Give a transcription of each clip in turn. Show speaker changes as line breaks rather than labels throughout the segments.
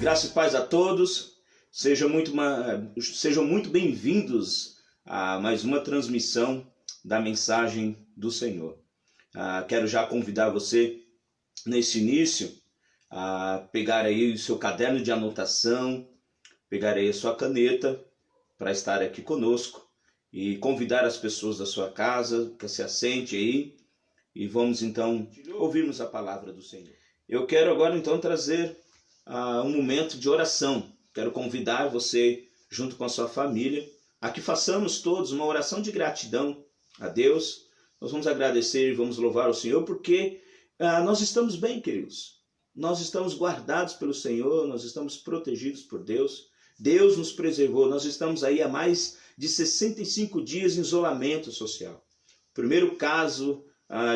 Graça e paz a todos, sejam muito bem-vindos a mais uma transmissão da mensagem do Senhor. Quero já convidar você, nesse início, a pegar aí o seu caderno de anotação, pegar aí a sua caneta para estar aqui conosco e convidar as pessoas da sua casa que se assente aí e vamos então ouvirmos a palavra do Senhor. Eu quero agora então trazer um momento de oração. Quero convidar você, junto com a sua família, a que façamos todos uma oração de gratidão a Deus. Nós vamos agradecer e vamos louvar o Senhor porque nós estamos bem, queridos. Nós estamos guardados pelo Senhor, nós estamos protegidos por Deus. Deus nos preservou, nós estamos aí há mais de 65 dias em isolamento social. O primeiro caso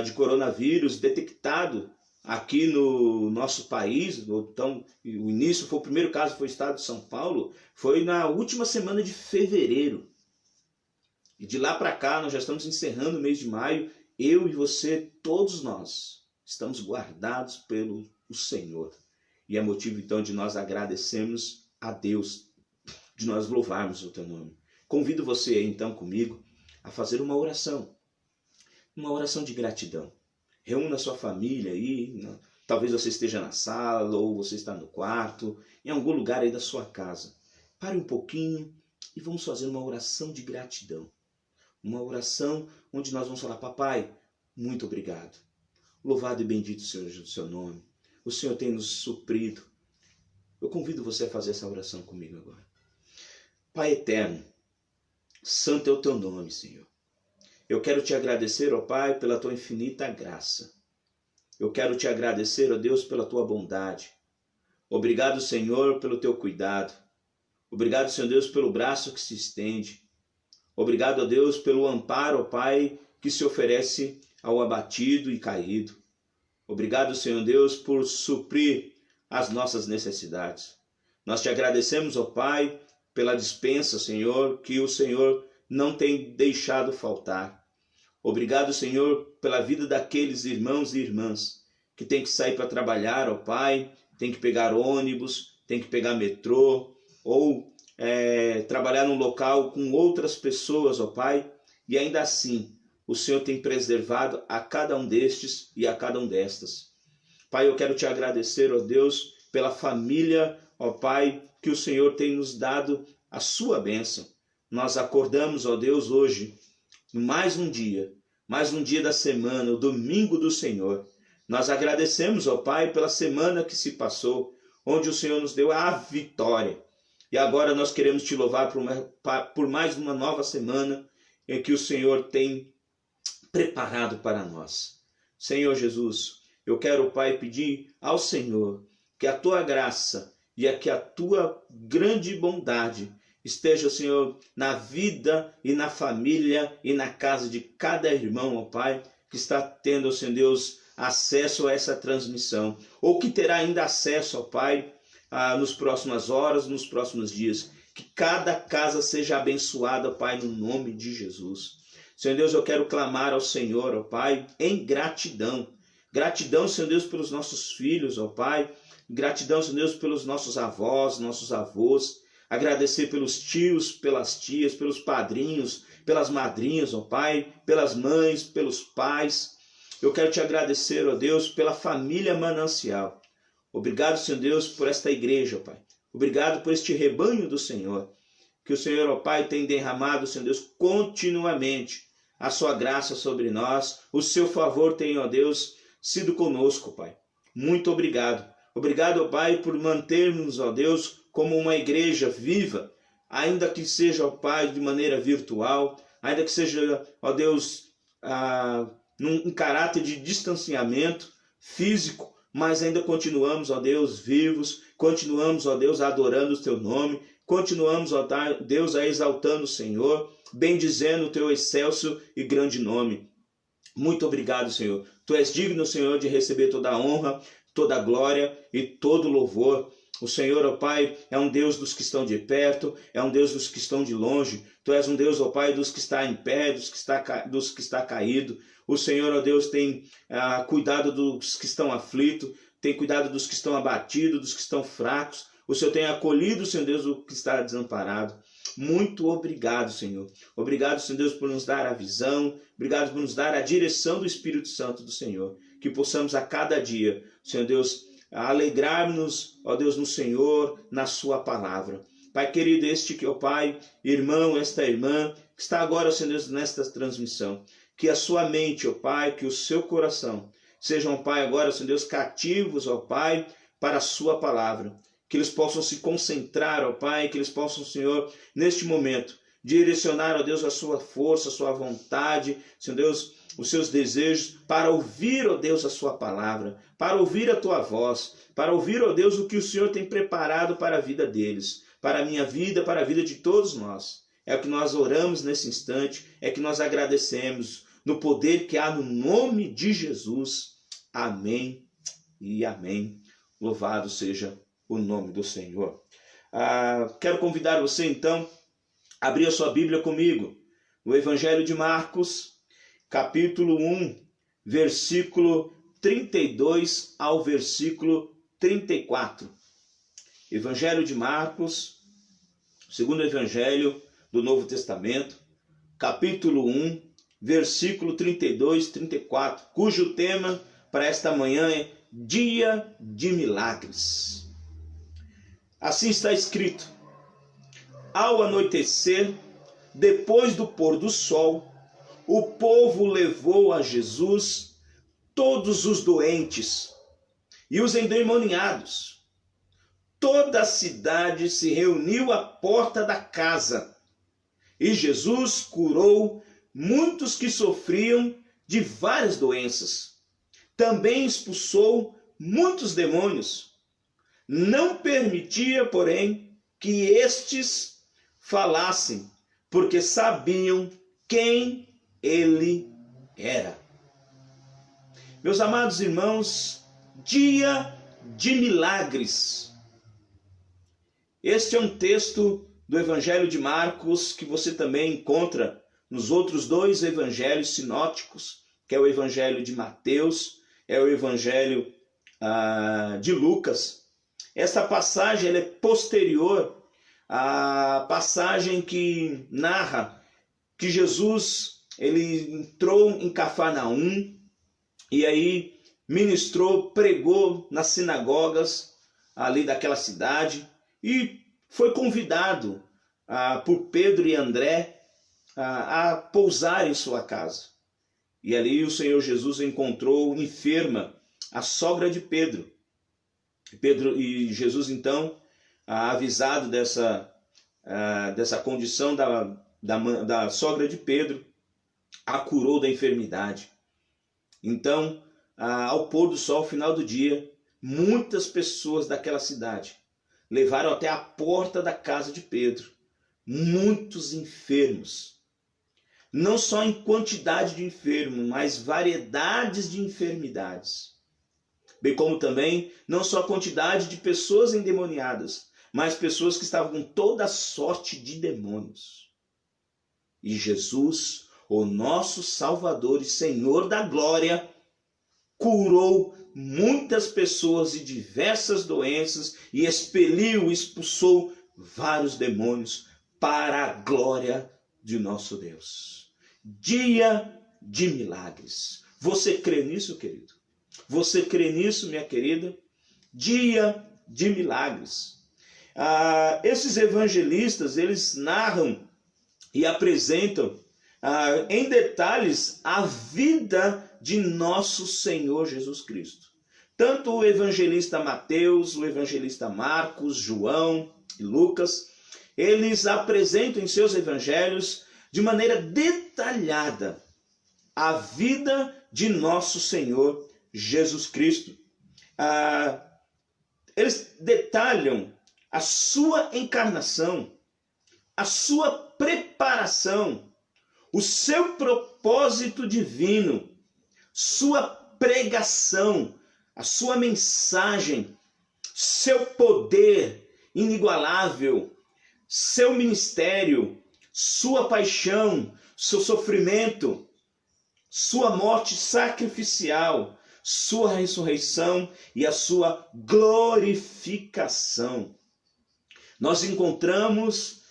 de coronavírus detectado aqui no nosso país, então o início foi o primeiro caso, foi o estado de São Paulo, foi na última semana de fevereiro. E de lá para cá nós já estamos encerrando o mês de maio, eu e você, todos nós, estamos guardados pelo Senhor. E é motivo então de nós agradecermos a Deus, de nós louvarmos o teu nome. Convido você aí então comigo a fazer uma oração de gratidão. Reúna a sua família aí, talvez você esteja na sala ou você está no quarto, em algum lugar aí da sua casa. Pare um pouquinho e vamos fazer uma oração de gratidão. Uma oração onde nós vamos falar: Papai, muito obrigado. Louvado e bendito seja o seu nome. O Senhor tem nos suprido. Eu convido você a fazer essa oração comigo agora. Pai eterno, santo é o teu nome, Senhor. Eu quero te agradecer, ó Pai, pela tua infinita graça. Eu quero te agradecer, ó Deus, pela tua bondade. Obrigado, Senhor, pelo teu cuidado. Obrigado, Senhor Deus, pelo braço que se estende. Obrigado, ó Deus, pelo amparo, ó Pai, que se oferece ao abatido e caído. Obrigado, Senhor Deus, por suprir as nossas necessidades. Nós te agradecemos, ó Pai, pela dispensa, Senhor, que o Senhor não tem deixado faltar. Obrigado, Senhor, pela vida daqueles irmãos e irmãs que tem que sair para trabalhar, ó Pai, tem que pegar ônibus, tem que pegar metrô, ou trabalhar num local com outras pessoas, ó Pai, e ainda assim o Senhor tem preservado a cada um destes e a cada um destas. Pai, eu quero te agradecer, ó Deus, pela família, ó Pai, que o Senhor tem nos dado a sua bênção. Nós acordamos, ó Deus, hoje, mais um dia da semana, o domingo do Senhor. Nós agradecemos, ó Pai, pela semana que se passou, onde o Senhor nos deu a vitória. E agora nós queremos te louvar por mais uma nova semana em que o Senhor tem preparado para nós. Senhor Jesus, eu quero, Pai, pedir ao Senhor que a tua graça e que a tua grande bondade esteja, Senhor, na vida e na família e na casa de cada irmão, ó Pai, que está tendo, Senhor Deus, acesso a essa transmissão, ou que terá ainda acesso, ó Pai, nas próximas horas, nos próximos dias. Que cada casa seja abençoada, Pai, no nome de Jesus. Senhor Deus, eu quero clamar ao Senhor, ó Pai, em gratidão. Gratidão, Senhor Deus, pelos nossos filhos, ó Pai. Gratidão, Senhor Deus, pelos nossos avós, nossos avós. Agradecer pelos tios, pelas tias, pelos padrinhos, pelas madrinhas, ó Pai, pelas mães, pelos pais. Eu quero te agradecer, ó Deus, pela família Manancial. Obrigado, Senhor Deus, por esta igreja, ó Pai. Obrigado por este rebanho do Senhor. Que o Senhor, ó Pai, tem derramado, Senhor Deus, continuamente a sua graça sobre nós. O seu favor tem, ó Deus, sido conosco, Pai. Muito obrigado. Obrigado, ó Pai, por mantermos, ó Deus, como uma igreja viva, ainda que seja, ó Pai, de maneira virtual, ainda que seja, ó Deus, num caráter de distanciamento físico, mas ainda continuamos, ó Deus, vivos, continuamos, ó Deus, adorando o teu nome, continuamos, ó Deus, exaltando o Senhor, bendizendo o teu excelso e grande nome. Muito obrigado, Senhor. Tu és digno, Senhor, de receber toda a honra, toda a glória e todo o louvor. O Senhor, ó Pai, é um Deus dos que estão de perto, é um Deus dos que estão de longe. Tu és um Deus, ó Pai, dos que está em pé, dos que está caído. O Senhor, ó Deus, tem cuidado dos que estão aflitos, tem cuidado dos que estão abatidos, dos que estão fracos. O Senhor tem acolhido, Senhor Deus, o que está desamparado. Muito obrigado, Senhor. Obrigado, Senhor Deus, por nos dar a visão. Obrigado por nos dar a direção do Espírito Santo do Senhor. Que possamos a cada dia, Senhor Deus, alegrar-nos, ó Deus, no Senhor, na sua palavra. Pai querido, este que é o Pai, irmão, esta irmã, que está agora, Senhor Deus, nesta transmissão. Que a sua mente, ó Pai, que o seu coração sejam, ó Pai, agora, Senhor Deus, cativos, ó Pai, para a sua palavra. Que eles possam se concentrar, ó Pai, que eles possam, Senhor, neste momento, direcionar, ó Deus, a sua força, a sua vontade, Senhor Deus, os seus desejos, para ouvir, ó Deus, a sua palavra, para ouvir a tua voz, para ouvir, ó Deus, o que o Senhor tem preparado para a vida deles, para a minha vida, para a vida de todos nós. É o que nós oramos nesse instante, é que nós agradecemos no poder que há no nome de Jesus. Amém e amém. Louvado seja o nome do Senhor. Quero convidar você, então, a abrir a sua Bíblia comigo, no Evangelho de Marcos, capítulo 1, versículo 32 ao versículo 34. Evangelho de Marcos, segundo Evangelho do Novo Testamento, capítulo 1, versículo 32 e 34, cujo tema para esta manhã é Dia de Milagres. Assim está escrito: ao anoitecer, depois do pôr do sol, o povo levou a Jesus todos os doentes e os endemoniados. Toda a cidade se reuniu à porta da casa, e Jesus curou muitos que sofriam de várias doenças. Também expulsou muitos demônios. Não permitia, porém, que estes falassem, porque sabiam quem ele era. Meus amados irmãos, dia de milagres. Este é um texto do Evangelho de Marcos que você também encontra nos outros dois evangelhos sinóticos, que é o Evangelho de Mateus, é o Evangelho de Lucas. Essa passagem ela é posterior à passagem que narra que Jesus ele entrou em Cafarnaum e aí ministrou, pregou nas sinagogas ali daquela cidade e foi convidado por Pedro e André a pousar em sua casa. E ali o Senhor Jesus encontrou enferma a sogra de Pedro. E Jesus, então, avisado dessa condição da sogra de Pedro, a curou da enfermidade. Então, ao pôr do sol, ao final do dia, muitas pessoas daquela cidade levaram até a porta da casa de Pedro muitos enfermos. Não só em quantidade de enfermos, mas variedades de enfermidades. Bem como também, não só a quantidade de pessoas endemoniadas, mas pessoas que estavam com toda sorte de demônios. E Jesus, o nosso Salvador e Senhor da glória, curou muitas pessoas de diversas doenças e expulsou vários demônios para a glória de nosso Deus. Dia de milagres. Você crê nisso, querido? Você crê nisso, minha querida? Dia de milagres. Esses evangelistas, eles narram e apresentam em detalhes a vida de nosso Senhor Jesus Cristo. Tanto o evangelista Mateus, o evangelista Marcos, João e Lucas, eles apresentam em seus evangelhos de maneira detalhada a vida de nosso Senhor Jesus Cristo. Eles detalham a sua encarnação, a sua preparação, o seu propósito divino, sua pregação, a sua mensagem, seu poder inigualável, seu ministério, sua paixão, seu sofrimento, sua morte sacrificial, sua ressurreição e a sua glorificação. nós encontramos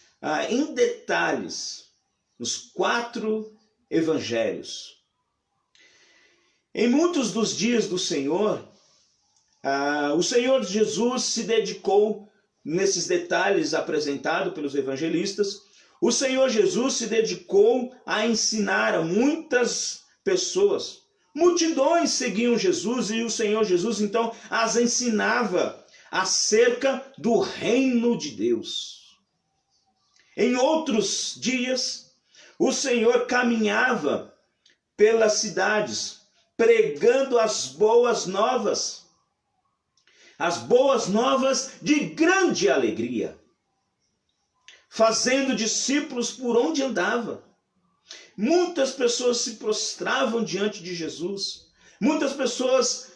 em detalhes nos 4 evangelhos. Em muitos dos dias do Senhor, o Senhor Jesus se dedicou, nesses detalhes apresentados pelos evangelistas, o Senhor Jesus se dedicou a ensinar a muitas pessoas. Multidões seguiam Jesus e o Senhor Jesus então as ensinava acerca do reino de Deus. Em outros dias, o Senhor caminhava pelas cidades, pregando as boas novas de grande alegria, fazendo discípulos por onde andava. Muitas pessoas se prostravam diante de Jesus, muitas pessoas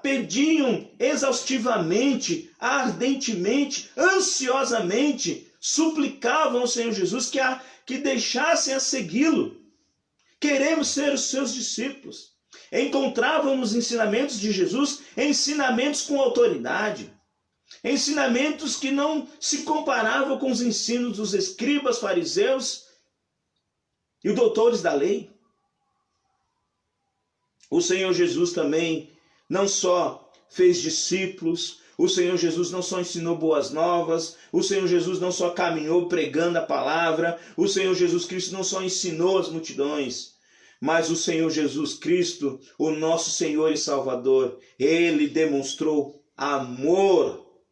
pediam exaustivamente, ardentemente, ansiosamente, suplicavam ao Senhor Jesus que deixassem a segui-lo. Queremos ser os seus discípulos. Encontravam nos ensinamentos de Jesus ensinamentos com autoridade, ensinamentos que não se comparavam com os ensinos dos escribas, fariseus e os doutores da lei. O Senhor Jesus também não só fez discípulos, o Senhor Jesus não só ensinou boas novas, o Senhor Jesus não só caminhou pregando a palavra, o Senhor Jesus Cristo não só ensinou as multidões, mas o Senhor Jesus Cristo, o nosso Senhor e Salvador, Ele demonstrou amor.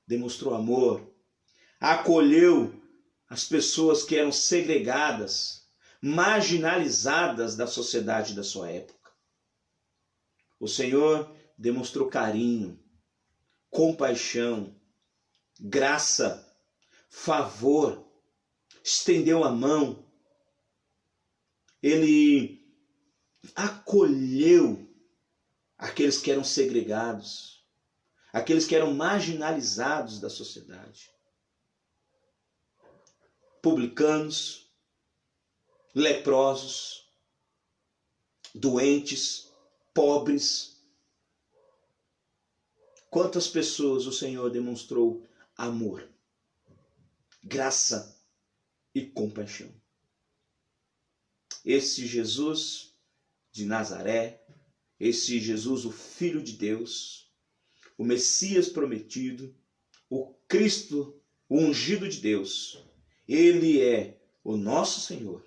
Demonstrou amor. Acolheu as pessoas que eram segregadas, marginalizadas da sociedade da sua época. O Senhor demonstrou carinho, compaixão, graça, favor, estendeu a mão. Ele acolheu aqueles que eram segregados, aqueles que eram marginalizados da sociedade. Publicanos, leprosos, doentes, pobres. Quantas pessoas o Senhor demonstrou amor, graça e compaixão. Esse Jesus de Nazaré, esse Jesus, o Filho de Deus, o Messias prometido, o Cristo, o ungido de Deus, Ele é o nosso Senhor,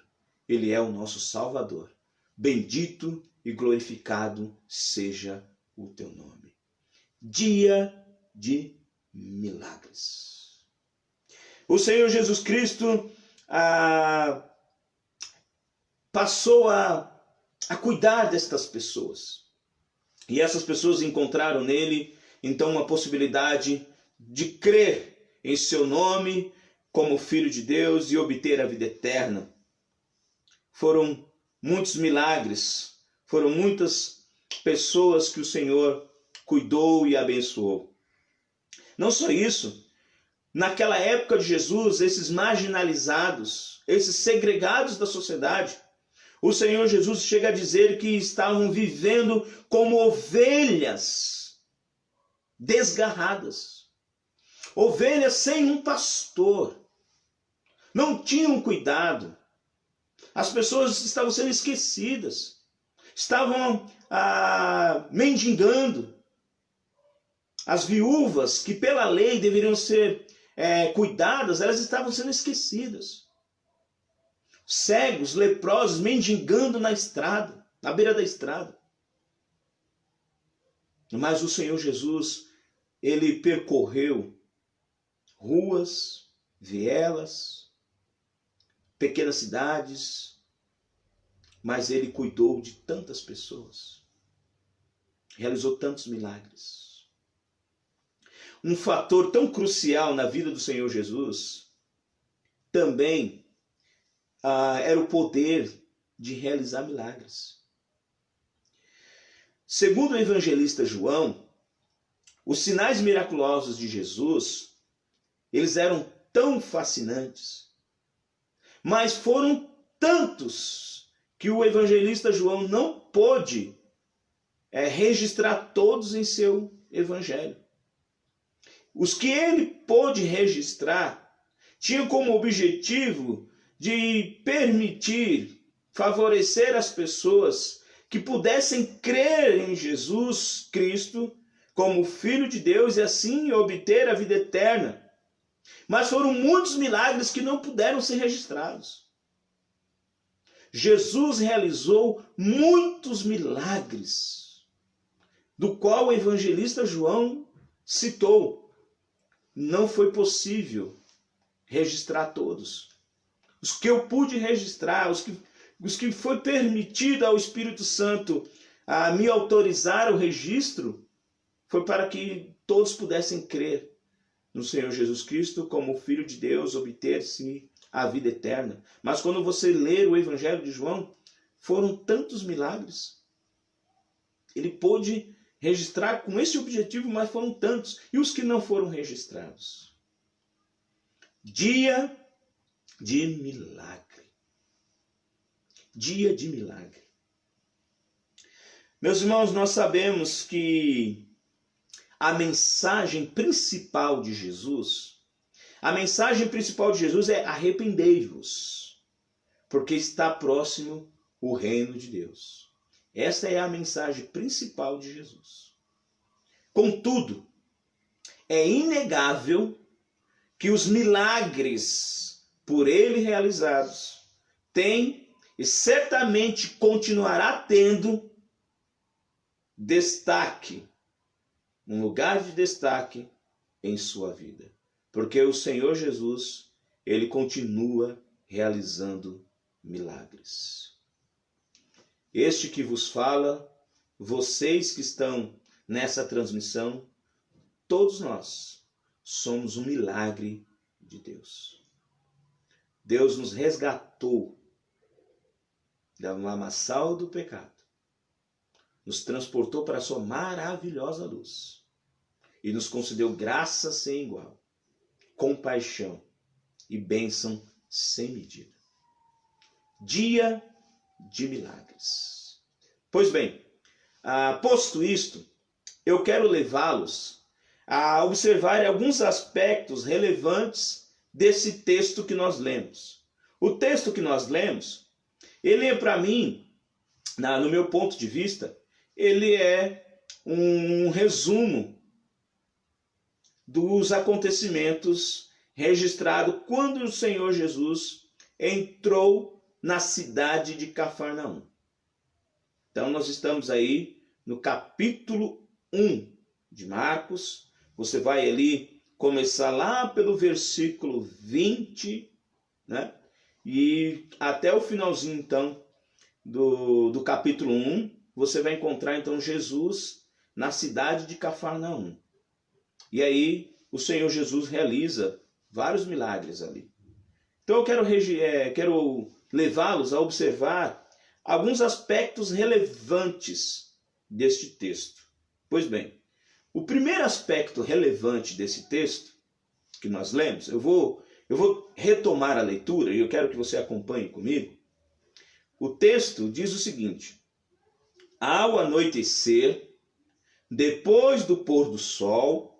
Ele é o nosso Salvador. Bendito e glorificado seja o teu nome. Dia de milagres. O Senhor Jesus Cristo passou a cuidar destas pessoas. E essas pessoas encontraram nele, então, uma possibilidade de crer em seu nome como Filho de Deus e obter a vida eterna. Foram muitos milagres, foram muitas pessoas que o Senhor cuidou e abençoou. Não só isso, naquela época de Jesus, esses marginalizados, esses segregados da sociedade, o Senhor Jesus chega a dizer que estavam vivendo como ovelhas desgarradas. Ovelhas sem um pastor. Não tinham cuidado. As pessoas estavam sendo esquecidas. Estavam mendigando. As viúvas, que pela lei deveriam ser cuidadas, elas estavam sendo esquecidas. Cegos, leprosos, mendigando na estrada, na beira da estrada. Mas o Senhor Jesus, Ele percorreu ruas, vielas, pequenas cidades, mas Ele cuidou de tantas pessoas, realizou tantos milagres. Um fator tão crucial na vida do Senhor Jesus também era o poder de realizar milagres. Segundo o evangelista João, os sinais miraculosos de Jesus, eles eram tão fascinantes, mas foram tantos que o evangelista João não pôde registrar todos em seu evangelho. os que ele pôde registrar tinham como objetivo de permitir, favorecer as pessoas que pudessem crer em Jesus Cristo como Filho de Deus e assim obter a vida eterna. Mas foram muitos milagres que não puderam ser registrados. Jesus realizou muitos milagres, do qual o evangelista João citou. Não foi possível registrar todos. Os que eu pude registrar, os que foi permitido ao Espírito Santo a me autorizar o registro, foi para que todos pudessem crer no Senhor Jesus Cristo como Filho de Deus, obter-se a vida eterna. Mas quando você ler o Evangelho de João, foram tantos milagres. Ele pôde registrar com esse objetivo, mas foram tantos. E os que não foram registrados? Dia de milagre. Dia de milagre. Meus irmãos, nós sabemos que a mensagem principal de Jesus, é arrependei-vos, porque está próximo o reino de Deus. Esta é a mensagem principal de Jesus. Contudo, é inegável que os milagres por ele realizados têm e certamente continuará tendo destaque, um lugar de destaque em sua vida. Porque o Senhor Jesus, ele continua realizando milagres. Este que vos fala, vocês que estão nessa transmissão, todos nós somos um milagre de Deus. Deus nos resgatou do lamaçal do pecado, nos transportou para a sua maravilhosa luz e nos concedeu graça sem igual, compaixão e bênção sem medida. Dia de milagres. Pois bem, posto isto, eu quero levá-los a observar alguns aspectos relevantes desse texto que nós lemos. O texto que nós lemos, ele é para mim, no meu ponto de vista, ele é um resumo dos acontecimentos registrados quando o Senhor Jesus entrou na cidade de Cafarnaum. Então nós estamos aí no capítulo 1 de Marcos. Você vai ali começar lá pelo versículo 20, né? E até o finalzinho então do capítulo 1, você vai encontrar então Jesus na cidade de Cafarnaum. E aí o Senhor Jesus realiza vários milagres ali. Então eu quero levá-los a observar alguns aspectos relevantes deste texto. Pois bem, o primeiro aspecto relevante desse texto que nós lemos, eu vou retomar a leitura e eu quero que você acompanhe comigo. O texto diz o seguinte: ao anoitecer, depois do pôr do sol,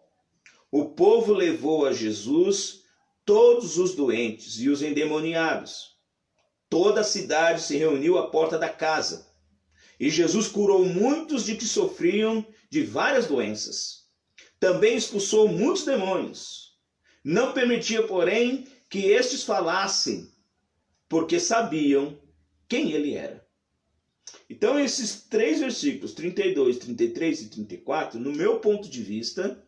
o povo levou a Jesus todos os doentes e os endemoniados. Toda a cidade se reuniu à porta da casa. E Jesus curou muitos de que sofriam de várias doenças. Também expulsou muitos demônios. Não permitia, porém, que estes falassem, porque sabiam quem ele era. Então, esses três versículos, 32, 33 e 34, no meu ponto de vista,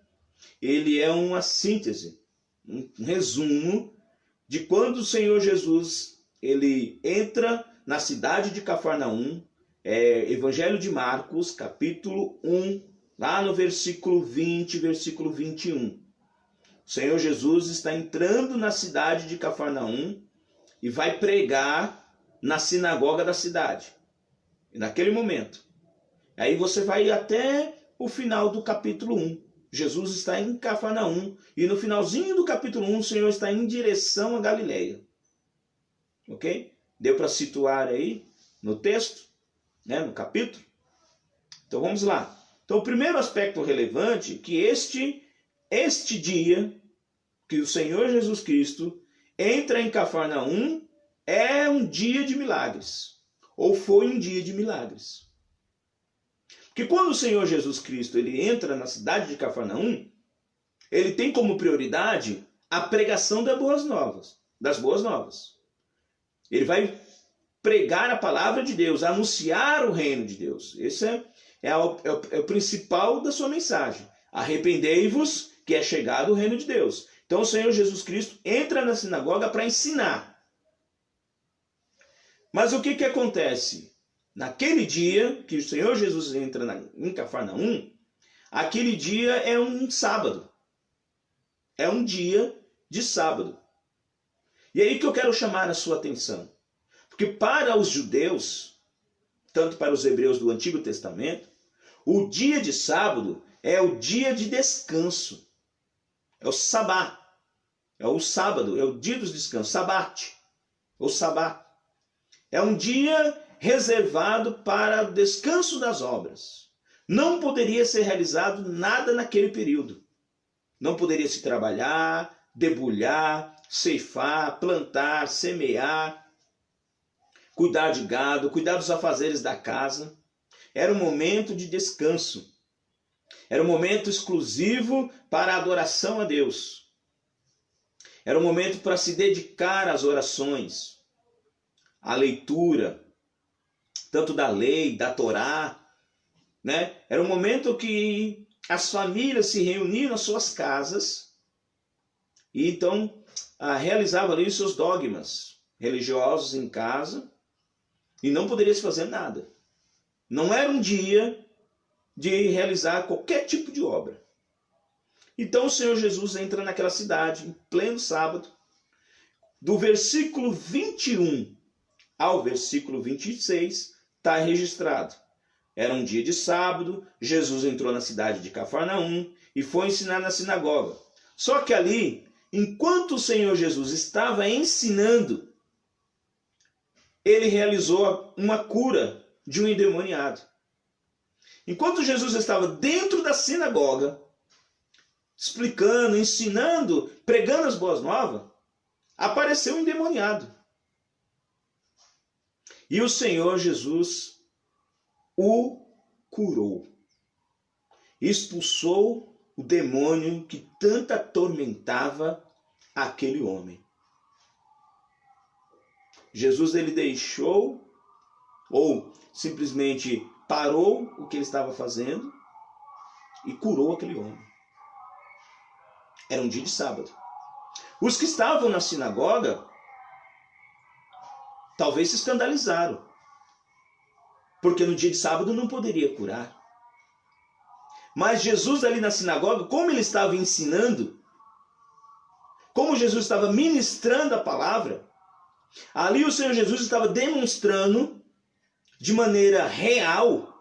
ele é uma síntese, um resumo de quando o Senhor Jesus ele entra na cidade de Cafarnaum, Evangelho de Marcos, capítulo 1, lá no versículo 20, versículo 21. O Senhor Jesus está entrando na cidade de Cafarnaum e vai pregar na sinagoga da cidade. E naquele momento. Aí você vai até o final do capítulo 1. Jesus está em Cafarnaum. E no finalzinho do capítulo 1, o Senhor está em direção a Galileia. Ok? Deu para situar aí no texto, né, no capítulo? Então vamos lá. Então o primeiro aspecto relevante é que este este dia que o Senhor Jesus Cristo entra em Cafarnaum é um dia de milagres, ou foi um dia de milagres. Porque quando o Senhor Jesus Cristo ele entra na cidade de Cafarnaum, ele tem como prioridade a pregação das boas novas. Ele vai pregar a palavra de Deus, anunciar o reino de Deus. Esse é o principal da sua mensagem. Arrependei-vos, que é chegado o reino de Deus. Então o Senhor Jesus Cristo entra na sinagoga para ensinar. Mas o que acontece? Naquele dia que o Senhor Jesus entra em Cafarnaum, aquele dia é um sábado. É um dia de sábado. E aí que eu quero chamar a sua atenção. Porque para os judeus, tanto para os hebreus do Antigo Testamento, o dia de sábado é o dia de descanso. É o sabá. É o sábado, é o dia dos descansos. Sabate. Ou sabá. É um dia reservado para o descanso das obras. Não poderia ser realizado nada naquele período. Não poderia se trabalhar, debulhar, ceifar, plantar, semear, cuidar de gado, cuidar dos afazeres da casa. Era um momento de descanso. Era um momento exclusivo para a adoração a Deus. Era um momento para se dedicar às orações, à leitura, tanto da lei, da Torá, né? Era um momento que as famílias se reuniam nas suas casas e então realizavam ali os seus dogmas religiosos em casa e não poderia se fazer nada. Não era um dia de realizar qualquer tipo de obra. Então o Senhor Jesus entra naquela cidade, em pleno sábado, do versículo 21 ao versículo 26, está registrado. Era um dia de sábado, Jesus entrou na cidade de Cafarnaum e foi ensinar na sinagoga. Só que ali, enquanto o Senhor Jesus estava ensinando, ele realizou uma cura de um endemoniado. Enquanto Jesus estava dentro da sinagoga, explicando, ensinando, pregando as boas novas, apareceu um endemoniado. E o Senhor Jesus o curou. Expulsou o demônio que tanto atormentava aquele homem. Jesus ele deixou, ou simplesmente parou o que ele estava fazendo e curou aquele homem. Era um dia de sábado. Os que estavam na sinagoga talvez se escandalizaram, porque no dia de sábado não poderia curar. Mas Jesus ali na sinagoga, como ele estava ensinando, como Jesus estava ministrando a palavra, ali o Senhor Jesus estava demonstrando de maneira real,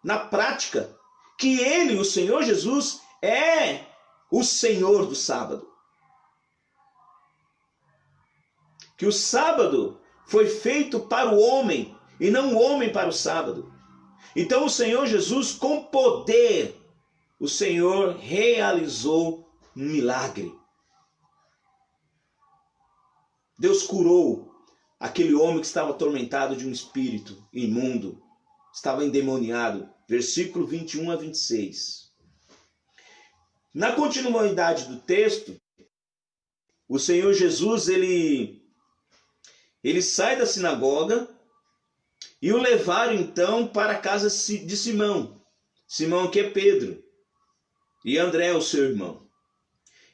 na prática, que ele, o Senhor Jesus, é o Senhor do sábado. Que o sábado foi feito para o homem e não o homem para o sábado. Então o Senhor Jesus, com poder, o Senhor realizou um milagre. Deus curou aquele homem que estava atormentado de um espírito imundo, estava endemoniado. Versículo 21 a 26. Na continuidade do texto, o Senhor Jesus, ele sai da sinagoga e o levaram então para a casa de Simão. Simão que é Pedro e André, o seu irmão.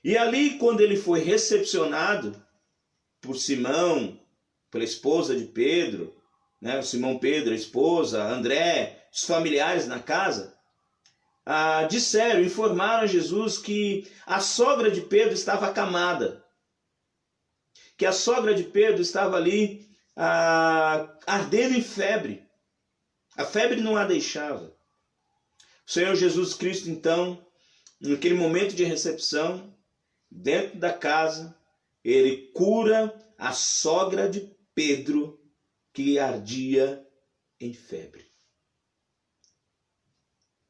E ali, quando ele foi recepcionado por Simão, pela esposa de Pedro, né? Simão Pedro, a esposa, André, os familiares na casa, informaram a Jesus que a sogra de Pedro estava acamada, que a sogra de Pedro estava ali ardendo em febre. A febre não a deixava. O Senhor Jesus Cristo, então, naquele momento de recepção, dentro da casa, ele cura a sogra de Pedro, que ardia em febre.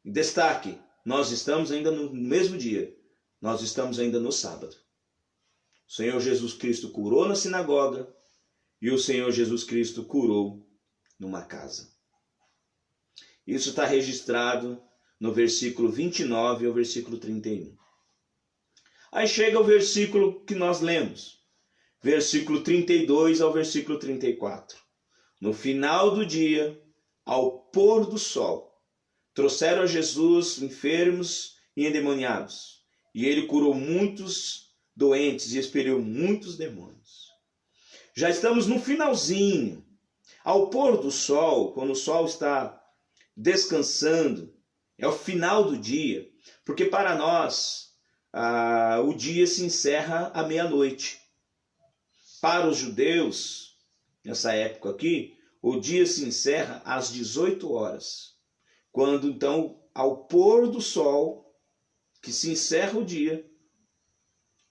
Destaque, nós estamos ainda no mesmo dia, nós estamos ainda no sábado. O Senhor Jesus Cristo curou na sinagoga e o Senhor Jesus Cristo curou numa casa. Isso está registrado no versículo 29 ao versículo 31. Aí chega o versículo que nós lemos, versículo 32 ao versículo 34. No final do dia, ao pôr do sol, trouxeram a Jesus enfermos e endemoniados, e ele curou muitos doentes e expeliu muitos demônios. Já estamos no finalzinho, ao pôr do sol, quando o sol está descansando, é o final do dia, porque para nós o dia se encerra à meia-noite. Para os judeus, nessa época aqui, o dia se encerra às 18 horas. Quando então, ao pôr do sol, que se encerra o dia,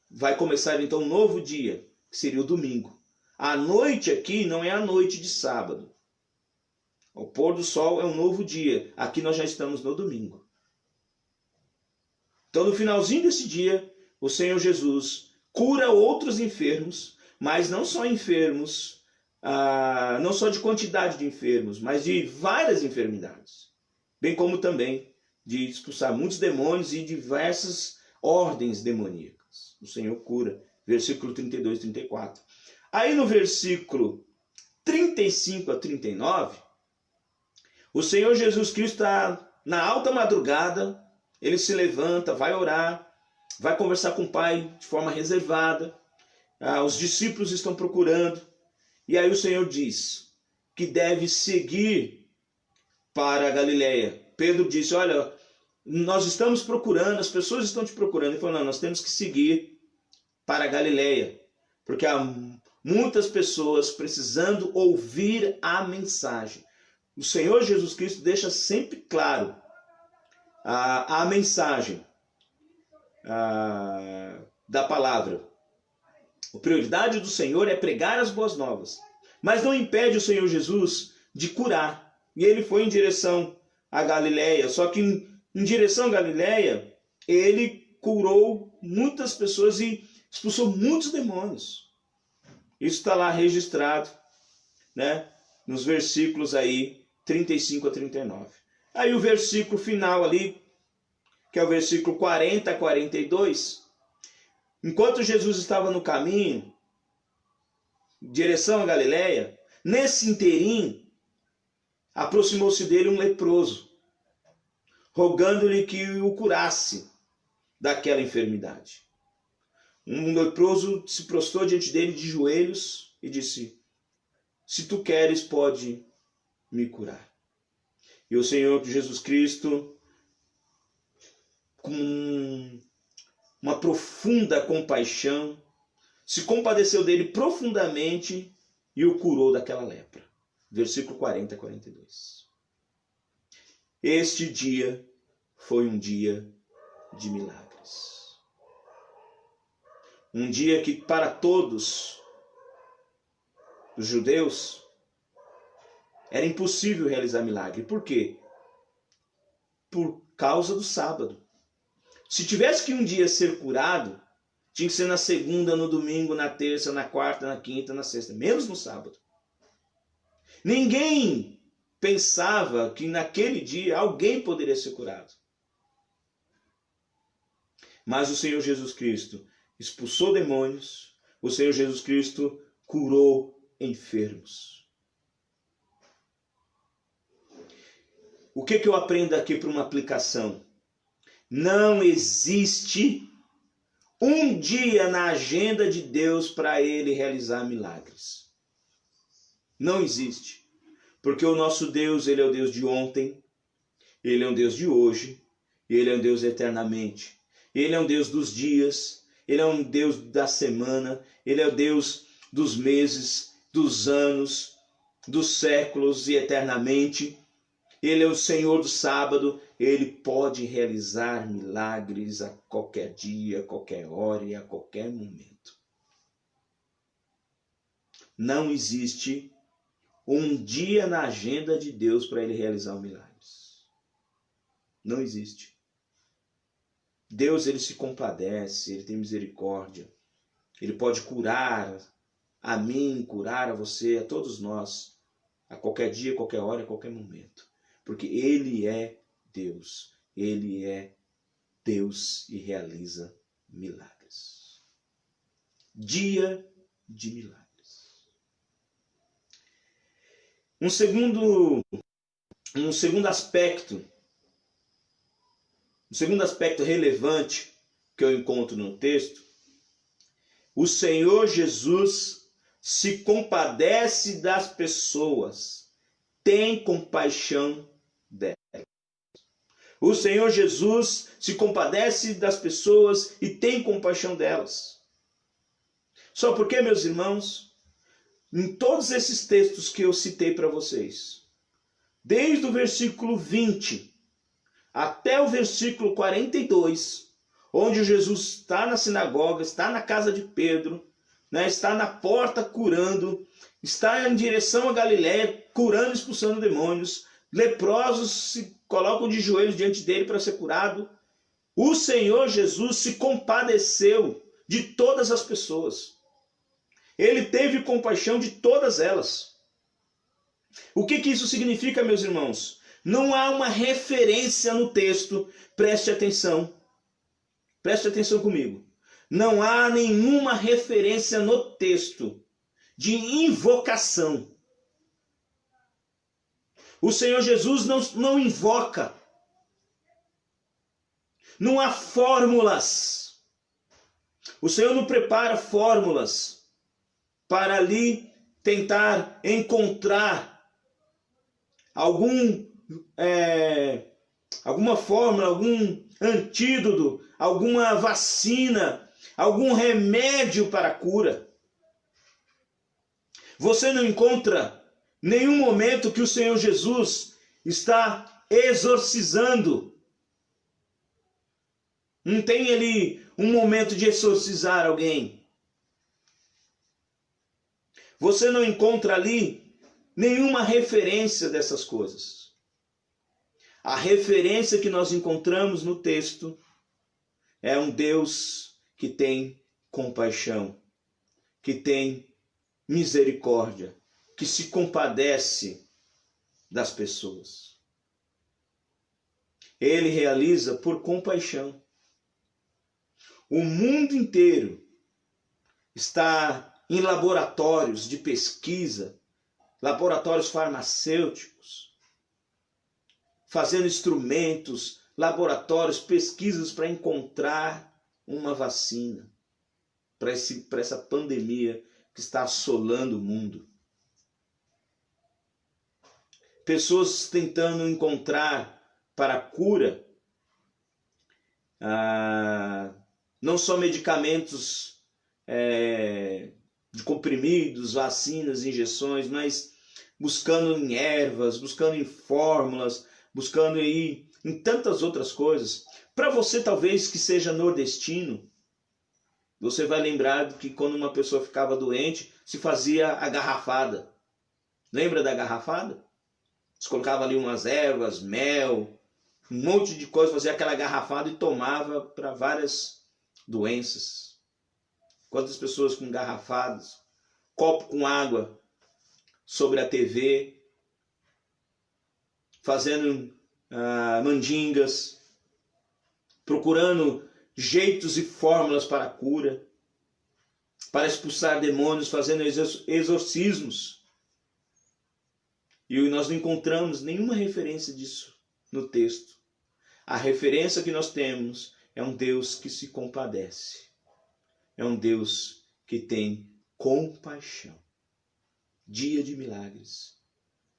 vai começar então um novo dia, que seria o domingo. A noite aqui não é a noite de sábado. Ao pôr do sol é um novo dia. Aqui nós já estamos no domingo. Então, no finalzinho desse dia, o Senhor Jesus cura outros enfermos, mas não só enfermos, não só de quantidade de enfermos, mas de várias enfermidades. Bem como também de expulsar muitos demônios e diversas ordens demoníacas. O Senhor cura. Versículo 32 e 34. Aí no versículo 35 a 39, o Senhor Jesus Cristo está na alta madrugada, ele se levanta, vai orar, vai conversar com o Pai de forma reservada. Os discípulos estão procurando. E aí o Senhor diz que deve seguir para a Galileia. Pedro disse, olha, nós estamos procurando, as pessoas estão te procurando. Ele falou, não, nós temos que seguir para a Galileia, porque há muitas pessoas precisando ouvir a mensagem. O Senhor Jesus Cristo deixa sempre claro a mensagem da palavra. A prioridade do Senhor é pregar as boas novas, mas não impede o Senhor Jesus de curar. E ele foi em direção à Galileia, só que em direção à Galileia, ele curou muitas pessoas e expulsou muitos demônios. Isso está lá registrado, né, nos versículos aí 35 a 39. Aí o versículo final ali, que é o versículo 40 a 42, enquanto Jesus estava no caminho, em direção à Galileia, nesse interim, aproximou-se dele um leproso, rogando-lhe que o curasse daquela enfermidade. Um leproso se prostrou diante dele de joelhos e disse, se tu queres, pode me curar. E o Senhor Jesus Cristo, com uma profunda compaixão, se compadeceu dele profundamente e o curou daquela lepra. Versículo 40 a 42. Este dia foi um dia de milagres. Um dia que para todos os judeus era impossível realizar milagre. Por quê? Por causa do sábado. Se tivesse que um dia ser curado, tinha que ser na segunda, no domingo, na terça, na quarta, na quinta, na sexta, menos no sábado. Ninguém pensava que naquele dia alguém poderia ser curado. Mas o Senhor Jesus Cristo expulsou demônios, o Senhor Jesus Cristo curou enfermos. O que eu aprendo aqui para uma aplicação? Não existe um dia na agenda de Deus para ele realizar milagres. Não existe. Porque o nosso Deus, ele é o Deus de ontem, ele é um Deus de hoje, e ele é um Deus eternamente. Ele é um Deus dos dias, ele é um Deus da semana, ele é o Deus dos meses, dos anos, dos séculos e eternamente. Ele é o Senhor do sábado, ele pode realizar milagres a qualquer dia, a qualquer hora e a qualquer momento. Não existe um dia na agenda de Deus para ele realizar milagres. Não existe. Deus, ele se compadece, ele tem misericórdia. Ele pode curar a mim, curar a você, a todos nós, a qualquer dia, a qualquer hora, a qualquer momento. Porque ele é Deus. Ele é Deus e realiza milagres. Dia de milagres. Um segundo aspecto relevante que eu encontro no texto, o Senhor Jesus se compadece das pessoas, tem compaixão delas. O Senhor Jesus se compadece das pessoas e tem compaixão delas. Só porque, meus irmãos, em todos esses textos que eu citei para vocês, desde o versículo 20 até o versículo 42, onde Jesus está na sinagoga, está na casa de Pedro, né, está na porta curando, está em direção a Galiléia, curando e expulsando demônios, leprosos se colocam de joelhos diante dele para ser curado. O Senhor Jesus se compadeceu de todas as pessoas. Ele teve compaixão de todas elas. O que isso significa, meus irmãos? Não há uma referência no texto, preste atenção comigo. Não há nenhuma referência no texto de invocação. O Senhor Jesus não invoca. Não há fórmulas. O Senhor não prepara fórmulas para ali tentar encontrar alguma fórmula, algum antídoto, alguma vacina, algum remédio para a cura. Você não encontra nenhum momento que o Senhor Jesus está exorcizando. Não tem ali um momento de exorcizar alguém. Você não encontra ali nenhuma referência dessas coisas. A referência que nós encontramos no texto é um Deus que tem compaixão, que tem misericórdia, que se compadece das pessoas. Ele realiza por compaixão. O mundo inteiro está em laboratórios de pesquisa, laboratórios farmacêuticos, fazendo instrumentos, laboratórios, pesquisas para encontrar uma vacina para essa pandemia que está assolando o mundo. Pessoas tentando encontrar para a cura não só medicamentos de comprimidos, vacinas, injeções, mas buscando em ervas, buscando em fórmulas, buscando aí em tantas outras coisas. Para você, talvez, que seja nordestino, você vai lembrar que quando uma pessoa ficava doente, se fazia a garrafada. Lembra da garrafada? Você colocava ali umas ervas, mel, um monte de coisa, fazia aquela garrafada e tomava para várias doenças. Quantas pessoas com garrafadas, copo com água sobre a TV, fazendo mandingas, procurando jeitos e fórmulas para a cura, para expulsar demônios, fazendo exorcismos. E nós não encontramos nenhuma referência disso no texto. A referência que nós temos é um Deus que se compadece. É um Deus que tem compaixão. Dia de milagres.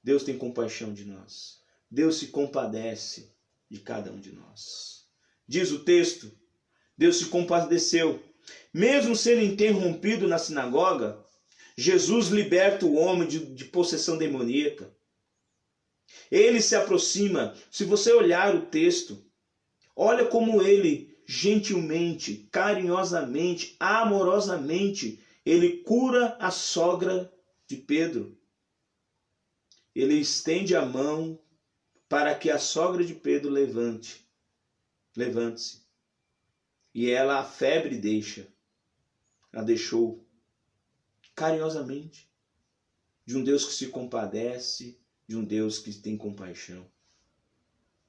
Deus tem compaixão de nós. Deus se compadece de cada um de nós. Diz o texto, Deus se compadeceu. Mesmo sendo interrompido na sinagoga, Jesus liberta o homem de possessão demoníaca. Ele se aproxima. Se você olhar o texto, olha como ele gentilmente, carinhosamente, amorosamente, ele cura a sogra de Pedro. Ele estende a mão para que a sogra de Pedro levante-se. e ela, a febre deixa. Ela deixou carinhosamente, de um Deus que se compadece, de um Deus que tem compaixão.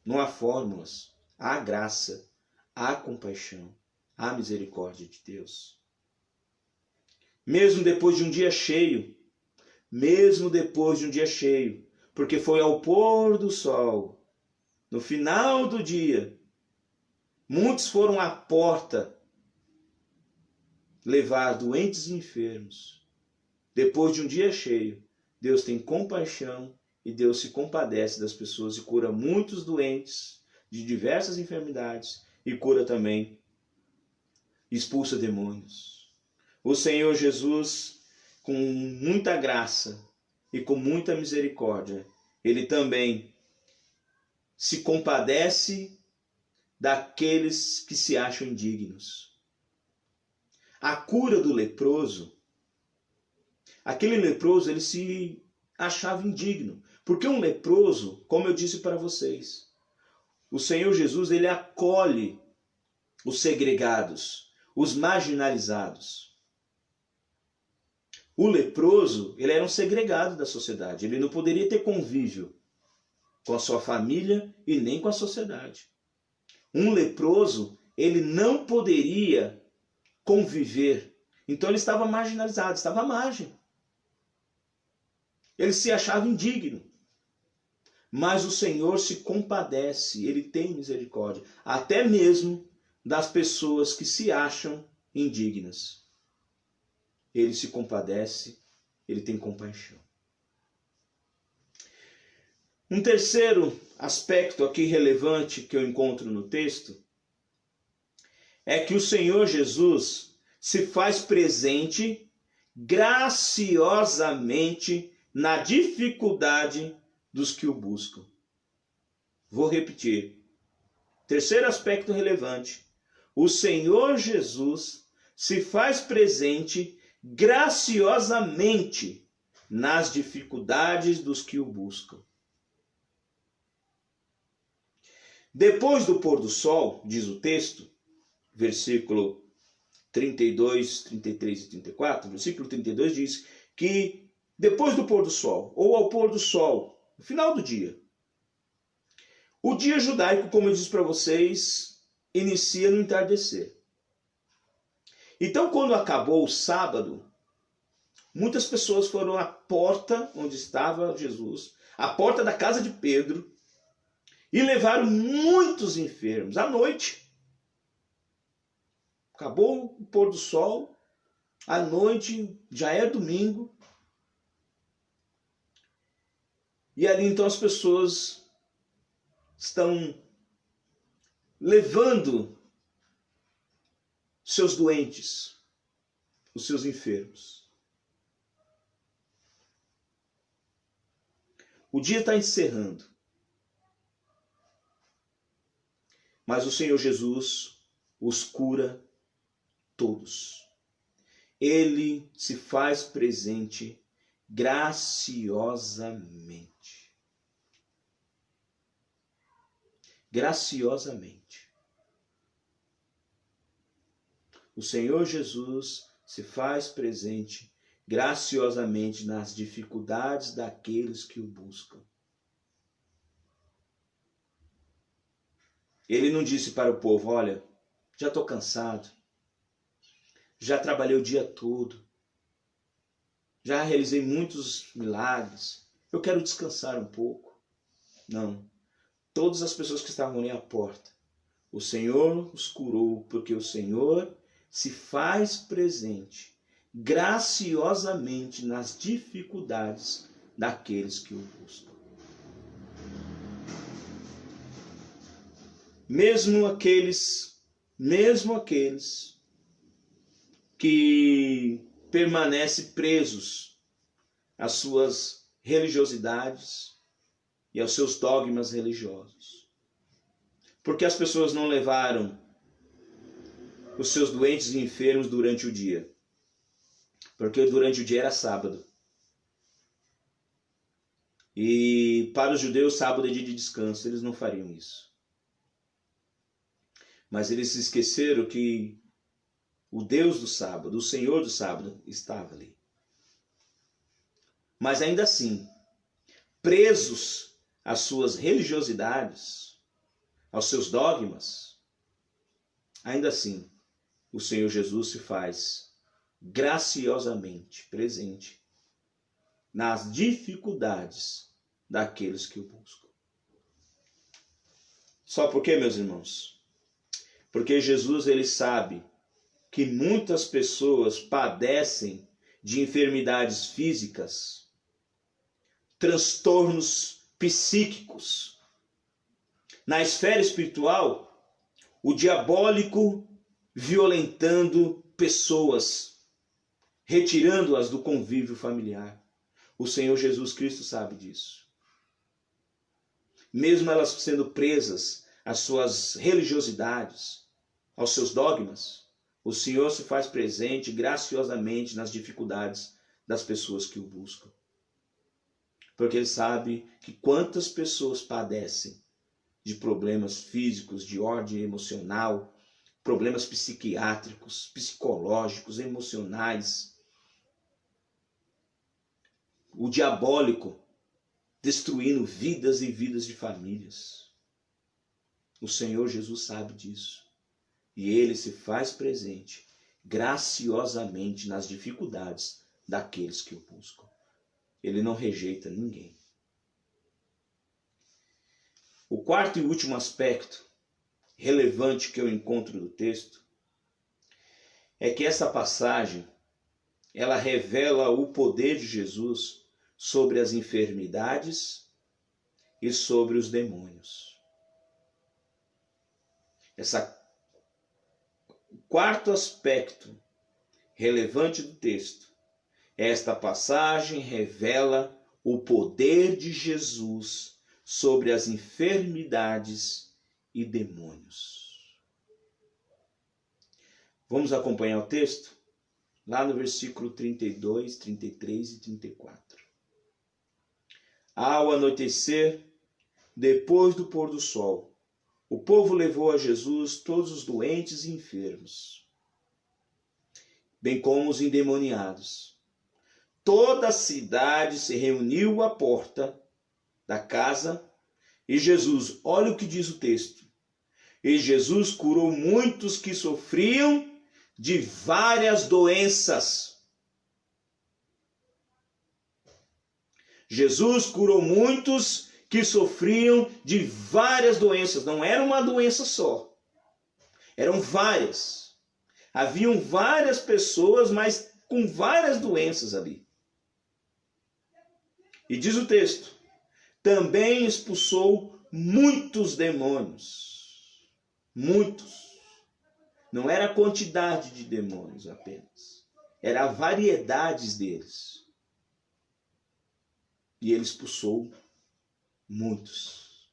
Não há fórmulas, há graça, há compaixão, há misericórdia de Deus. Mesmo depois de um dia cheio, porque foi ao pôr do sol, no final do dia, muitos foram à porta levar doentes e enfermos. Depois de um dia cheio, Deus tem compaixão e Deus se compadece das pessoas e cura muitos doentes de diversas enfermidades e cura também, expulsa demônios. O Senhor Jesus, com muita graça e com muita misericórdia, Ele também se compadece daqueles que se acham indignos. A cura do leproso, aquele leproso, ele se achava indigno, porque um leproso, como eu disse para vocês, o Senhor Jesus, ele acolhe os segregados, os marginalizados. O leproso, ele era um segregado da sociedade, ele não poderia ter convívio com a sua família e nem com a sociedade. Um leproso, ele não poderia conviver, então ele estava marginalizado, estava à margem. Ele se achava indigno. Mas o Senhor se compadece, Ele tem misericórdia, até mesmo das pessoas que se acham indignas. Ele se compadece, Ele tem compaixão. Um terceiro aspecto aqui relevante que eu encontro no texto é que o Senhor Jesus se faz presente graciosamente na dificuldade dos que o buscam. Vou repetir. Terceiro aspecto relevante. O Senhor Jesus se faz presente graciosamente nas dificuldades dos que o buscam. Depois do pôr do sol, diz o texto, versículo 32, 33 e 34, versículo 32 diz que depois do pôr do sol, ou ao pôr do sol, no final do dia, o dia judaico, como eu disse para vocês, inicia no entardecer. Então, quando acabou o sábado, muitas pessoas foram à porta onde estava Jesus, à porta da casa de Pedro, e levaram muitos enfermos à noite. Acabou o pôr do sol, à noite, já é domingo. E ali então as pessoas estão levando seus doentes, os seus enfermos. O dia está encerrando. Mas o Senhor Jesus os cura todos. Ele se faz presente graciosamente. Graciosamente. O Senhor Jesus se faz presente graciosamente nas dificuldades daqueles que o buscam. Ele não disse para o povo, olha, já estou cansado, já trabalhei o dia todo, já realizei muitos milagres, eu quero descansar um pouco. Não. Todas as pessoas que estavam ali à porta, o Senhor os curou, porque o Senhor se faz presente graciosamente nas dificuldades daqueles que o buscam. Mesmo aqueles que permanecem presos às suas religiosidades e aos seus dogmas religiosos. Porque as pessoas não levaram os seus doentes e enfermos durante o dia. Porque durante o dia era sábado. E para os judeus, sábado é dia de descanso, eles não fariam isso. Mas eles se esqueceram que o Deus do sábado, o Senhor do sábado, estava ali. Mas ainda assim, presos às suas religiosidades, aos seus dogmas, ainda assim, o Senhor Jesus se faz graciosamente presente nas dificuldades daqueles que o buscam. Só por quê, meus irmãos? Porque Jesus, ele sabe que muitas pessoas padecem de enfermidades físicas, transtornos psíquicos. Na esfera espiritual, o diabólico violentando pessoas, retirando-as do convívio familiar. O Senhor Jesus Cristo sabe disso. Mesmo elas sendo presas às suas religiosidades, aos seus dogmas, o Senhor se faz presente graciosamente nas dificuldades das pessoas que o buscam. Porque Ele sabe que quantas pessoas padecem de problemas físicos, de ordem emocional, problemas psiquiátricos, psicológicos, emocionais. O diabólico destruindo vidas e vidas de famílias. O Senhor Jesus sabe disso. E Ele se faz presente graciosamente nas dificuldades daqueles que o buscam. Ele não rejeita ninguém. O quarto e último aspecto relevante que eu encontro do texto é que essa passagem ela revela o poder de Jesus sobre as enfermidades e sobre os demônios. O quarto aspecto relevante do texto, esta passagem revela o poder de Jesus sobre as enfermidades e demônios. Vamos acompanhar o texto? Lá no versículo 32, 33 e 34. Ao anoitecer, depois do pôr do sol, o povo levou a Jesus todos os doentes e enfermos, bem como os endemoniados. Toda a cidade se reuniu à porta da casa e Jesus, olha o que diz o texto, e Jesus curou muitos que sofriam de várias doenças. Jesus curou muitos que sofriam de várias doenças. Não era uma doença só. Eram várias. Haviam várias pessoas, mas com várias doenças ali. E diz o texto, também expulsou muitos demônios. Muitos. Não era a quantidade de demônios apenas. Era a variedade deles. E ele expulsou muitos.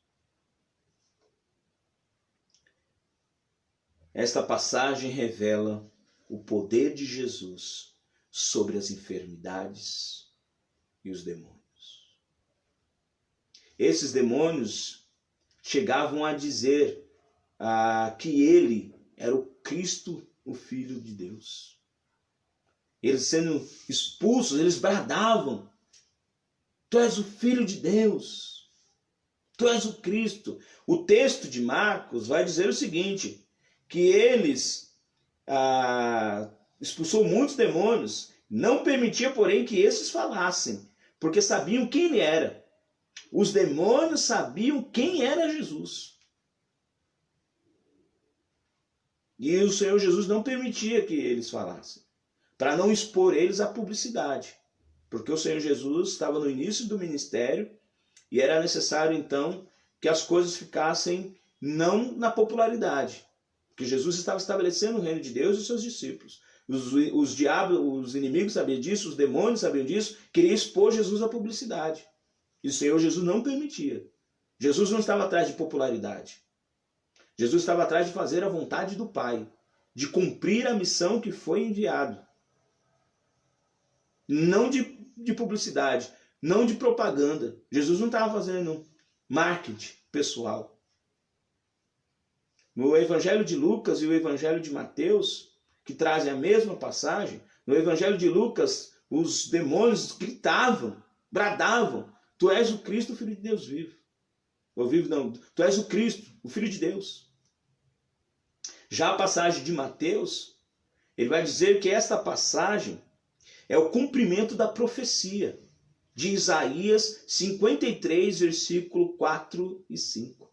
Esta passagem revela o poder de Jesus sobre as enfermidades e os demônios. Esses demônios chegavam a dizer que ele era o Cristo, o Filho de Deus. Eles sendo expulsos, eles bradavam: Tu és o Filho de Deus. Tu és o Cristo. O texto de Marcos vai dizer o seguinte, que eles expulsou muitos demônios, não permitia, porém, que esses falassem, porque sabiam quem ele era. Os demônios sabiam quem era Jesus. E o Senhor Jesus não permitia que eles falassem, para não expor eles à publicidade. Porque o Senhor Jesus estava no início do ministério e era necessário, então, que as coisas ficassem não na popularidade. Porque Jesus estava estabelecendo o reino de Deus e os seus discípulos. Os diabos, os inimigos sabiam disso, os demônios sabiam disso, queriam expor Jesus à publicidade. E o Senhor Jesus não permitia. Jesus não estava atrás de popularidade. Jesus estava atrás de fazer a vontade do Pai, de cumprir a missão que foi enviado. Não de publicidade, não de propaganda. Jesus não estava fazendo marketing pessoal. no Evangelho de Lucas e o Evangelho de Mateus, que trazem a mesma passagem, no Evangelho de Lucas, os demônios gritavam, bradavam: tu és o Cristo, o Filho de Deus vivo. Ou vivo não, tu és o Cristo, o Filho de Deus. Já a passagem de Mateus, ele vai dizer que esta passagem é o cumprimento da profecia de Isaías 53, versículo 4 e 5.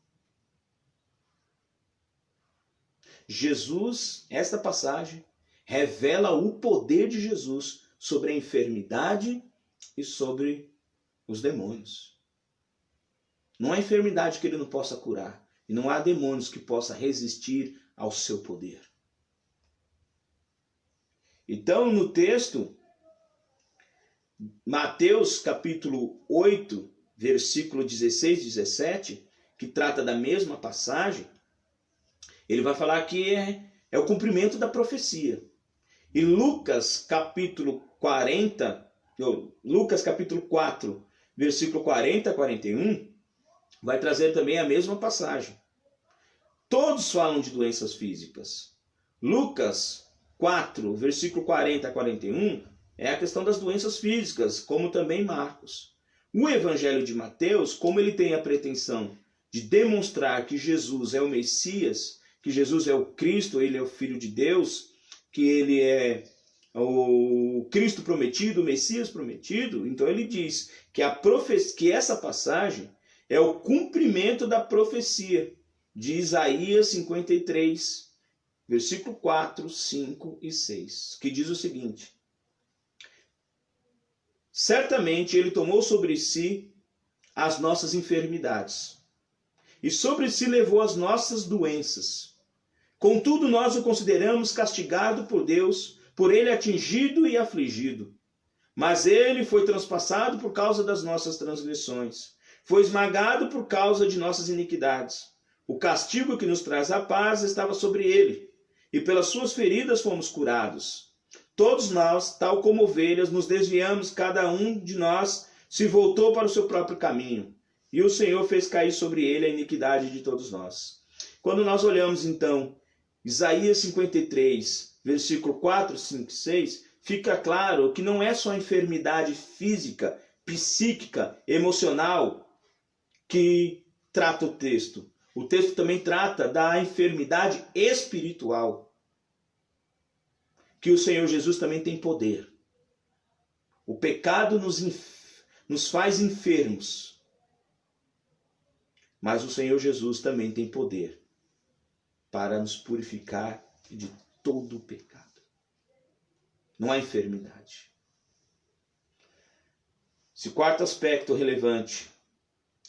Jesus, esta passagem, revela o poder de Jesus sobre a enfermidade e sobre os demônios. Não há enfermidade que ele não possa curar, e não há demônios que possa resistir ao seu poder. Então, no texto, Mateus capítulo 8, versículo 16 e 17, que trata da mesma passagem, ele vai falar que é o cumprimento da profecia. E Lucas capítulo 4, versículo 40 a 41, vai trazer também a mesma passagem. Todos falam de doenças físicas. Lucas 4, versículo 40 a 41, é a questão das doenças físicas, como também Marcos. O Evangelho de Mateus, como ele tem a pretensão de demonstrar que Jesus é o Messias, que Jesus é o Cristo, ele é o Filho de Deus, que ele é o Cristo prometido, o Messias prometido, então ele diz que, que essa passagem é o cumprimento da profecia de Isaías 53, versículo 4, 5 e 6, que diz o seguinte: certamente ele tomou sobre si as nossas enfermidades, e sobre si levou as nossas doenças. Contudo, nós o consideramos castigado por Deus, por ele atingido e afligido. Mas ele foi transpassado por causa das nossas transgressões, foi esmagado por causa de nossas iniquidades. O castigo que nos traz a paz estava sobre ele, e pelas suas feridas fomos curados. Todos nós, tal como ovelhas, nos desviamos, cada um de nós se voltou para o seu próprio caminho, e o Senhor fez cair sobre ele a iniquidade de todos nós. Quando nós olhamos então Isaías 53, versículo 4, 5 e 6, fica claro que não é só enfermidade física, psíquica, emocional que trata o texto. O texto também trata da enfermidade espiritual, que o Senhor Jesus também tem poder. O pecado nos faz enfermos, mas o Senhor Jesus também tem poder para nos purificar de todo o pecado. Não há enfermidade. Esse quarto aspecto relevante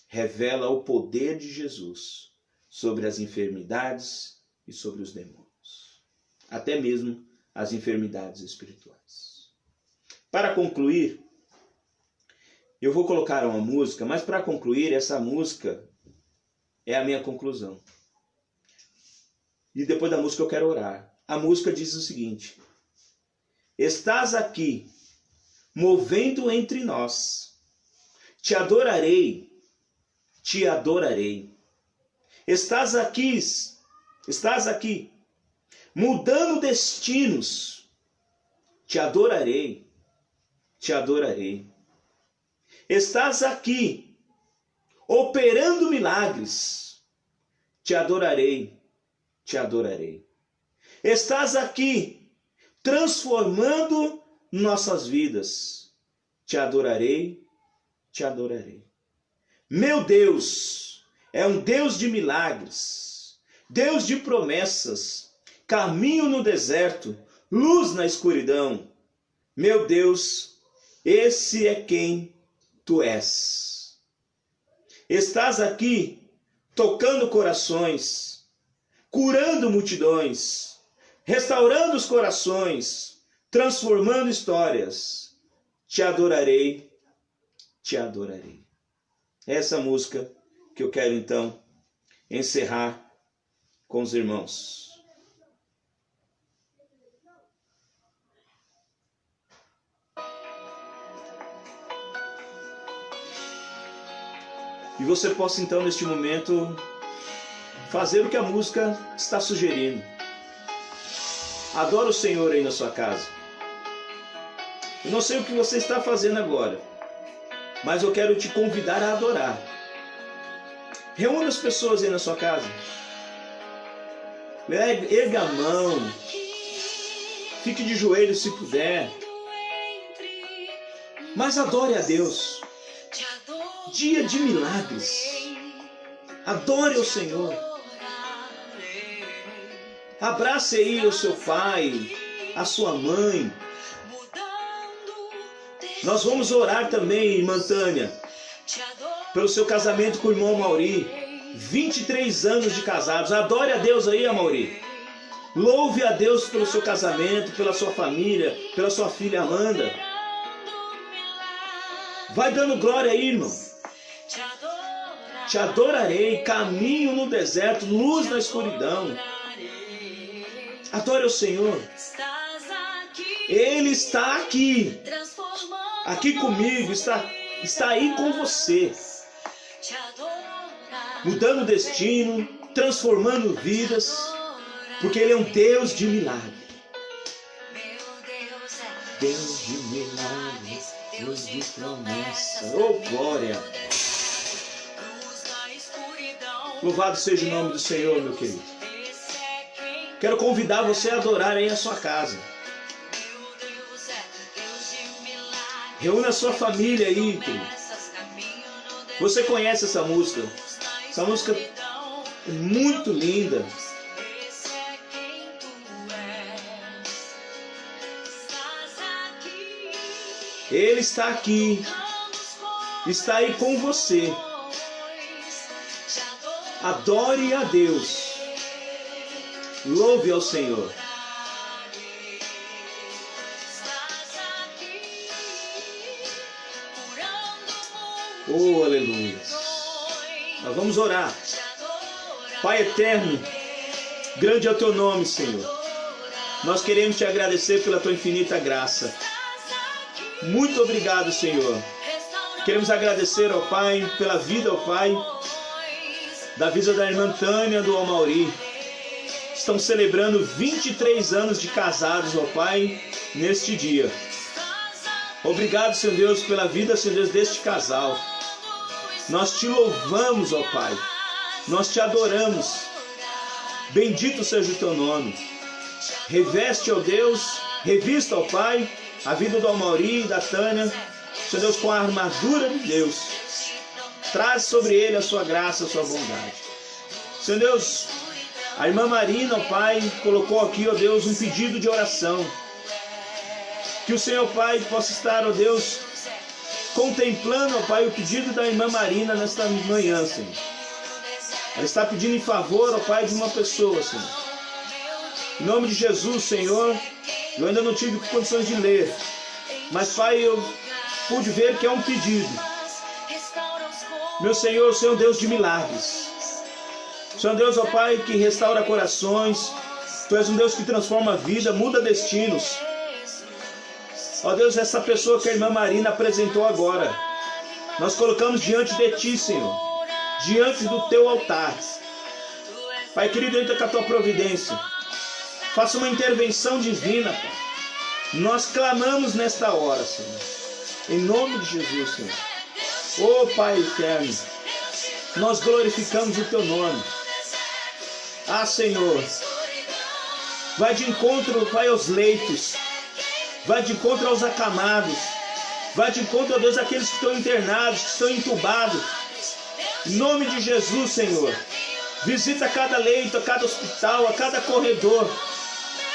revela o poder de Jesus sobre as enfermidades e sobre os demônios, até mesmo as enfermidades espirituais. Para concluir, eu vou colocar uma música, mas para concluir, essa música é a minha conclusão. E depois da música eu quero orar. A música diz o seguinte: estás aqui, movendo entre nós, te adorarei, te adorarei. Estás aqui, mudando destinos, te adorarei, te adorarei. Estás aqui, operando milagres, te adorarei, te adorarei. Estás aqui, transformando nossas vidas, te adorarei, te adorarei. Meu Deus é um Deus de milagres, Deus de promessas, caminho no deserto, luz na escuridão. Meu Deus, esse é quem tu és. Estás aqui tocando corações, curando multidões, restaurando os corações, transformando histórias. Te adorarei, te adorarei. Essa música que eu quero então encerrar com os irmãos. E você possa então neste momento fazer o que a música está sugerindo. Adora o Senhor aí na sua casa. Eu não sei o que você está fazendo agora, mas eu quero te convidar a adorar. Reúna as pessoas aí na sua casa. Erga a mão. Fique de joelhos se puder. Mas adore a Deus. Dia de milagres. Adore o Senhor. Abrace aí o seu pai, a sua mãe. Nós vamos orar também, irmã Tânia, pelo seu casamento com o irmão Mauri. 23 anos de casados. Adore a Deus aí, Mauri. Louve a Deus pelo seu casamento, pela sua família, pela sua filha Amanda. Vai dando glória aí, irmão. Te adorarei, caminho no deserto, luz na escuridão. Adore o Senhor. Ele está aqui. Aqui comigo, está aí com você. Mudando o destino, transformando vidas, porque Ele é um Deus de milagre. Deus de milagres, Deus de promessa. Oh, glória! Louvado seja o nome do Senhor, meu querido. Quero convidar você a adorar aí a sua casa. Reúna a sua família aí, querido. Você conhece essa música? Essa música é muito linda. Ele está aqui. Está aí com você. Adore a Deus. Louve ao Senhor. Oh, aleluia. Nós vamos orar. Pai eterno, grande é o teu nome, Senhor. Nós queremos te agradecer pela tua infinita graça. Muito obrigado, Senhor. Queremos agradecer ao Pai pela vida, ao Pai, da vida da irmã Tânia, do Mauri. Estão celebrando 23 anos de casados, ó Pai, neste dia. Obrigado, Senhor Deus, pela vida, Senhor Deus, deste casal. Nós te louvamos, ó Pai. Nós te adoramos. Bendito seja o teu nome. Reveste, ó Deus, revista, ó Pai, a vida do Mauri e da Tânia, Senhor Deus, com a armadura de Deus. Traz sobre ele a sua graça, a sua bondade. Senhor Deus, a irmã Marina, ó Pai, colocou aqui, ó Deus, um pedido de oração. Que o Senhor, Pai, possa estar, ó Deus, contemplando, ó Pai, o pedido da irmã Marina nesta manhã, Senhor. Ela está pedindo em favor, ó Pai, de uma pessoa, Senhor. Em nome de Jesus, Senhor, eu ainda não tive condições de ler, mas, Pai, eu pude ver que é um pedido. Meu Senhor, o Senhor é um Deus de milagres. O Senhor é um Deus, ó Pai, que restaura corações. Tu és um Deus que transforma a vida, muda destinos. Ó Deus, essa pessoa que a irmã Marina apresentou agora, nós colocamos diante de Ti, Senhor, diante do Teu altar. Pai querido, entra com a Tua providência. Faça uma intervenção divina, Pai. Nós clamamos nesta hora, Senhor. Em nome de Jesus, Senhor. Oh, Pai eterno, nós glorificamos o Teu nome. Ah, Senhor, vai de encontro, Pai, aos leitos. Vai de encontro aos acamados. Vai de encontro, ó Deus, àqueles que estão internados, que estão entubados. Em nome de Jesus, Senhor. Visita cada leito, a cada hospital, a cada corredor.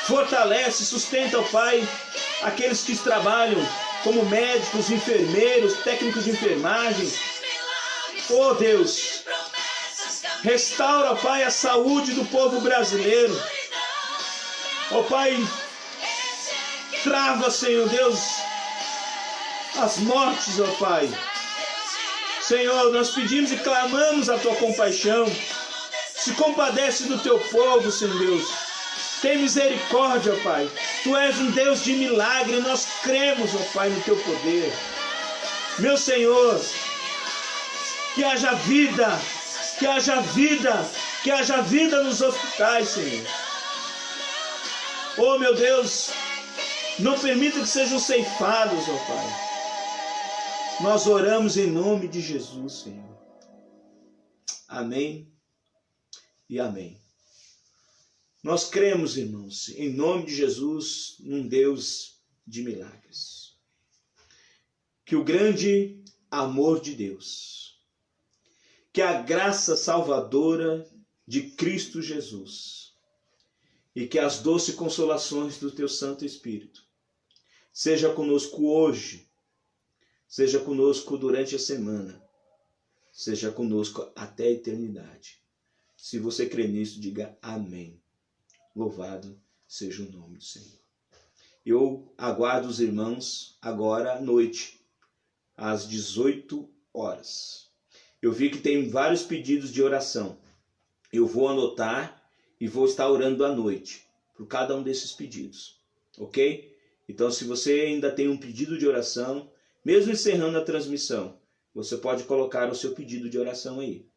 Fortalece, sustenta, ó Pai, aqueles que trabalham como médicos, enfermeiros, técnicos de enfermagem. Oh Deus, restaura, ó Pai, a saúde do povo brasileiro. Ó Pai, trava, Senhor Deus, as mortes, ó Pai. Senhor, nós pedimos e clamamos a Tua compaixão. Se compadece do Teu povo, Senhor Deus. Tem misericórdia, ó Pai. Tu és um Deus de milagre. Nós cremos, ó Pai, no Teu poder. Meu Senhor, que haja vida Que haja vida nos hospitais, Senhor. Oh, meu Deus, não permita que sejam ceifados, ó Pai. Nós oramos em nome de Jesus, Senhor. Amém e amém. Nós cremos, irmãos, em nome de Jesus, num Deus de milagres. Que o grande amor de Deus, que a graça salvadora de Cristo Jesus e que as doces consolações do Teu Santo Espírito seja conosco hoje, seja conosco durante a semana, seja conosco até a eternidade. Se você crê nisso, diga amém. Louvado seja o nome do Senhor. Eu aguardo os irmãos agora à noite, às 18 horas. Eu vi que tem vários pedidos de oração. Eu vou anotar e vou estar orando à noite por cada um desses pedidos, ok? Então, se você ainda tem um pedido de oração, mesmo encerrando a transmissão, você pode colocar o seu pedido de oração aí.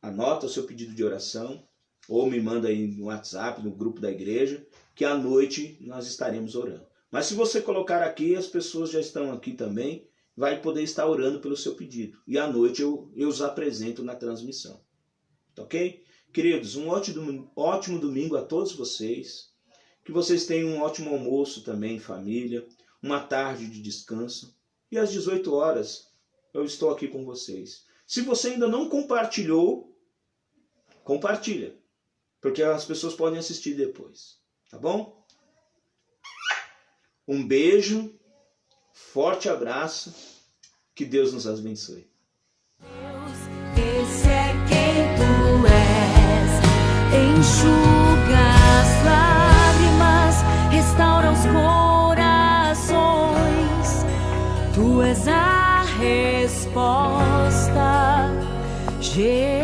Anota o seu pedido de oração ou me manda aí no WhatsApp, no grupo da igreja, que à noite nós estaremos orando. Mas se você colocar aqui, as pessoas já estão aqui também, vai poder estar orando pelo seu pedido. E à noite eu os apresento na transmissão. Ok? Queridos, um ótimo domingo a todos vocês. Que vocês tenham um ótimo almoço também em família. Uma tarde de descanso. E às 18 horas eu estou aqui com vocês. Se você ainda não compartilhou, compartilha. Porque as pessoas podem assistir depois. Tá bom? Um beijo. Forte abraço. Que Deus nos abençoe.
Esse é quem tu és, enxuga as lágrimas, restaura os corações, tu és a resposta, Jesus.